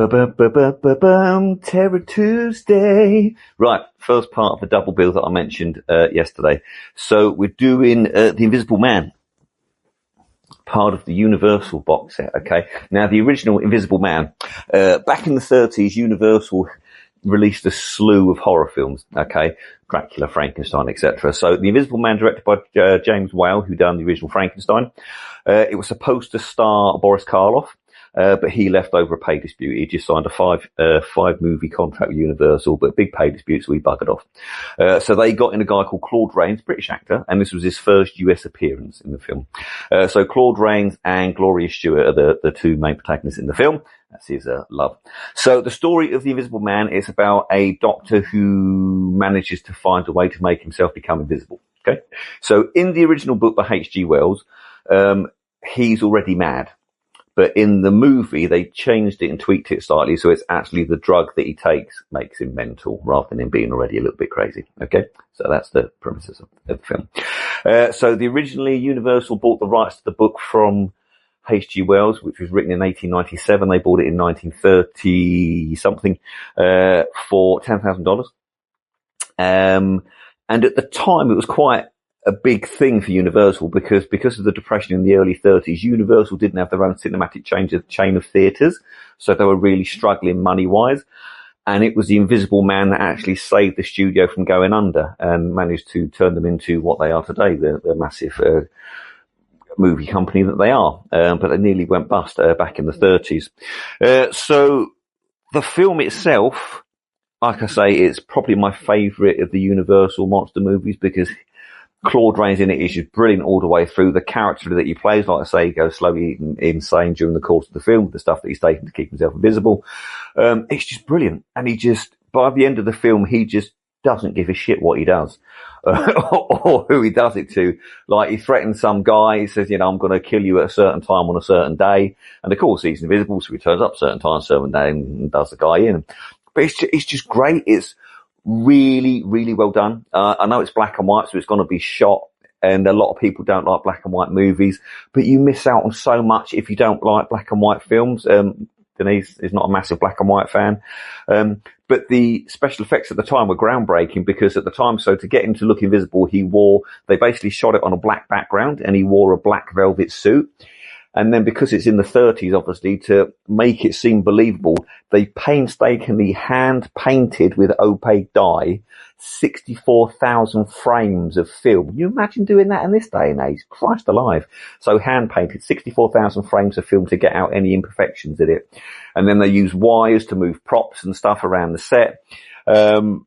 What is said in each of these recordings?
Ba-ba-ba-ba-ba-bum, Terror Tuesday. Right, first part of the double bill that I mentioned yesterday. So we're doing The Invisible Man, part of the Universal box set, okay? Now, the original Invisible Man, back in the 30s, Universal released a slew of horror films, okay? Dracula, Frankenstein, etc. So The Invisible Man, directed by James Whale, who done the original Frankenstein. It was supposed to star Boris Karloff. But he left over a pay dispute. He just signed a five movie contract with Universal, but big pay dispute, so he buggered off. So they got in a guy called Claude Rains, British actor, and this was his first US appearance in the film. So Claude Rains and Gloria Stewart are the two main protagonists in the film. That's his love. So the story of The Invisible Man is about a doctor who manages to find a way to make himself become invisible. Okay. So in the original book by H.G. Wells, he's already mad. But in the movie, they changed it and tweaked it slightly, so it's actually the drug that he takes makes him mental, rather than him being already a little bit crazy. Okay? So that's the premises of the film. So originally, Universal bought the rights to the book from H.G. Wells, which was written in 1897. They bought it in 1930-something, for $10,000. And at the time, it was quite a big thing for Universal because of the Depression in the early 30s. Universal didn't have their own cinematic chain of theatres, so they were really struggling money-wise. And it was The Invisible Man that actually saved the studio from going under and managed to turn them into what they are today, the massive movie company that they are. But they nearly went bust back in the 30s. So the film itself, like I say, it's probably my favourite of the Universal monster movies because Claude Rains in it is just brilliant all the way through. The character that he plays, like I say, he goes slowly insane during the course of the film, the stuff that he's taking to keep himself invisible. It's just brilliant. And he just, by the end of the film, he just doesn't give a shit what he does, or who he does it to. Like, he threatens some guy, he says, I'm going to kill you at a certain time on a certain day. And of course, he's invisible, so he turns up a certain time, certain day, and does the guy in. But it's just great. It's really, really well done. I know it's black and white, so it's going to be shot, and a lot of people don't like black and white movies, but you miss out on so much if you don't like black and white films. Denise is not a massive black and white fan. But the special effects at the time were groundbreaking because at the time, so to get him to look invisible, they basically shot it on a black background and he wore a black velvet suit. And then because it's in the 30s, obviously, to make it seem believable, they painstakingly hand-painted with opaque dye 64,000 frames of film. Can you imagine doing that in this day and age? Christ alive. So hand-painted 64,000 frames of film to get out any imperfections in it. And then they use wires to move props and stuff around the set. And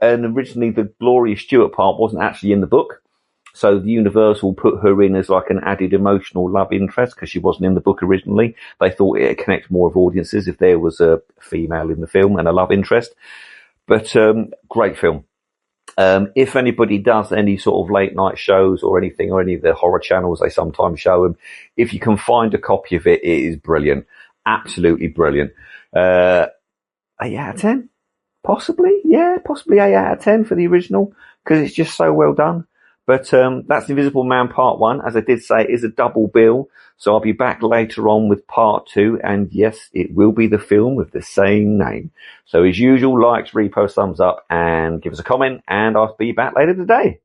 originally the Gloria Stewart part wasn't actually in the book. So the Universal put her in as like an added emotional love interest because she wasn't in the book originally. They thought it'd connect more of audiences if there was a female in the film and a love interest. But great film. If anybody does any sort of late night shows or anything, or any of the horror channels, they sometimes show them. If you can find a copy of it, it is brilliant. Absolutely brilliant. 8 out of 10? Possibly. Yeah, possibly 8 out of 10 for the original because it's just so well done. But that's The Invisible Man Part 1. As I did say, it is a double bill. So I'll be back later on with Part 2. And yes, it will be the film with the same name. So as usual, likes, repost, thumbs up, and give us a comment. And I'll be back later today.